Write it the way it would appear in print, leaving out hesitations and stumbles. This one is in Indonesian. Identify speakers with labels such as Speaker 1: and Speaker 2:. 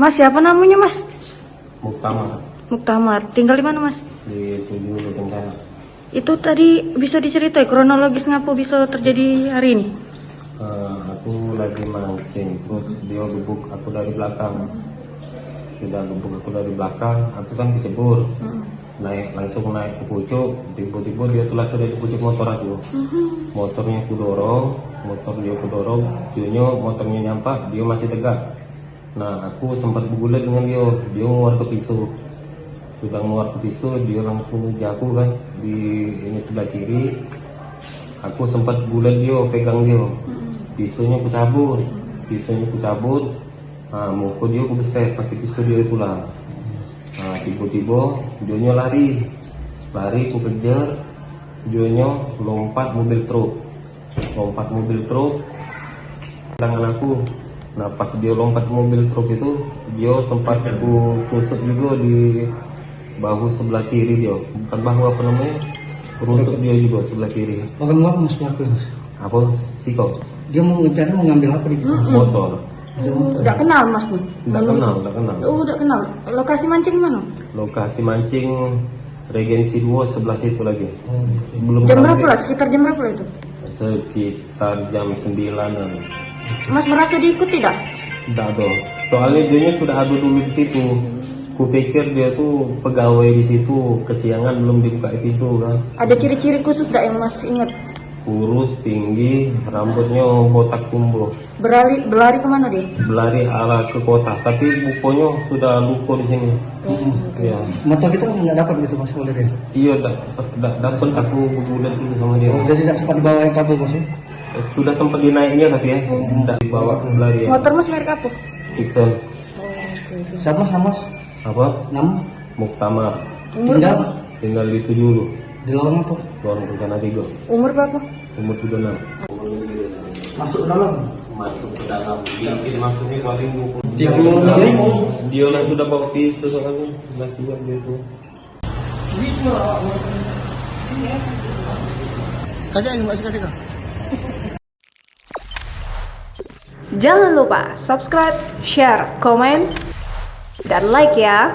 Speaker 1: Mas, siapa namanya Mas?
Speaker 2: Muktamar
Speaker 1: Muktamar. Tinggal di mana Mas?
Speaker 2: di 7 Kencana.
Speaker 1: Itu tadi bisa diceritai kronologis ngapa bisa terjadi hari ini?
Speaker 2: Aku lagi mancing, terus dia gebuk aku dari belakang. Sudah gebuk aku dari belakang, aku kan kecebur. Langsung naik ke pucuk, tiba-tiba dia telah sudah di pucuk motor aku. Motornya aku dorong, dionya motornya nyampak, dia masih tegak. Nah, aku sempat bergulat dengan dia mengeluar ke pisau. Sudah mengeluar ke pisau, dia langsung jatuh kan di ini sebelah kiri. Aku sempat gulat dia, pegang dia. Pisaunya aku cabut. Nah, muka dia aku beset pakai pisau dia itulah. Nah, tiba-tiba dia lari, aku kejar. Dia lompat mobil truk, tangan aku. Nah, pas dia lompat mobil truk itu, dia sempat aku tusuk juga di bahu sebelah kiri dia, bukan bahu apa namanya, rusuk dia juga sebelah kiri.
Speaker 3: Orang luar mas pelaku mas?
Speaker 2: Apa siko?
Speaker 3: Dia mau ngambil apa di
Speaker 2: Motor.
Speaker 1: Udah kenal Mas nih?
Speaker 2: Nggak kenal.
Speaker 1: Oh, udah kenal. Lokasi mancing mana?
Speaker 2: Lokasi mancing Regensi 2 sebelah situ lagi. Belum
Speaker 1: Jam
Speaker 2: sampai-
Speaker 1: berapa lah? Sekitar jam berapa lah itu?
Speaker 2: Sekitar jam 9-an.
Speaker 1: Mas merasa diikut tidak?
Speaker 2: Enggak dong. Soalnya dia sudah ada dulu di situ. Kupikir dia tuh pegawai di situ, kesiangan belum dibuka pintu kan.
Speaker 1: Ada ciri-ciri khusus tidak yang Mas ingat?
Speaker 2: Kurus, tinggi, rambutnya botak tumbuh.
Speaker 1: Berlari kemana dia?
Speaker 2: Berlari arah ke kota, tapi bukunya sudah luka di sini. Ya.
Speaker 3: Motor kita nggak dapat gitu mas oleh dia?
Speaker 2: Iya, dapat aku berbulan dulu sama dia.
Speaker 3: Oh, jadi tidak sempat dibawa kabel mas ya?
Speaker 2: Sudah sempat dinaiknya tapi ya, tidak dibawa berlari ya.
Speaker 1: Motor Mas merek apa?
Speaker 2: Dixon.
Speaker 3: Siapa sama mas?
Speaker 2: Apa?
Speaker 3: Nama?
Speaker 2: Muktamar.
Speaker 1: Umur
Speaker 3: Tinggal
Speaker 1: berapa?
Speaker 2: Tinggal di 7
Speaker 3: di lorong apa?
Speaker 2: Lorong Kencana 3.
Speaker 1: Umur berapa?
Speaker 2: Umur 26.
Speaker 3: Masuk ke dalam?
Speaker 2: Masuk ke dalam. Dia masuknya paling buku.
Speaker 3: Dia
Speaker 2: Dia lah sudah bawa pisau soalnya. Masih buat dia tuh.
Speaker 3: Kakak yang masih kakak?
Speaker 4: Jangan lupa subscribe, share, komen, dan like ya.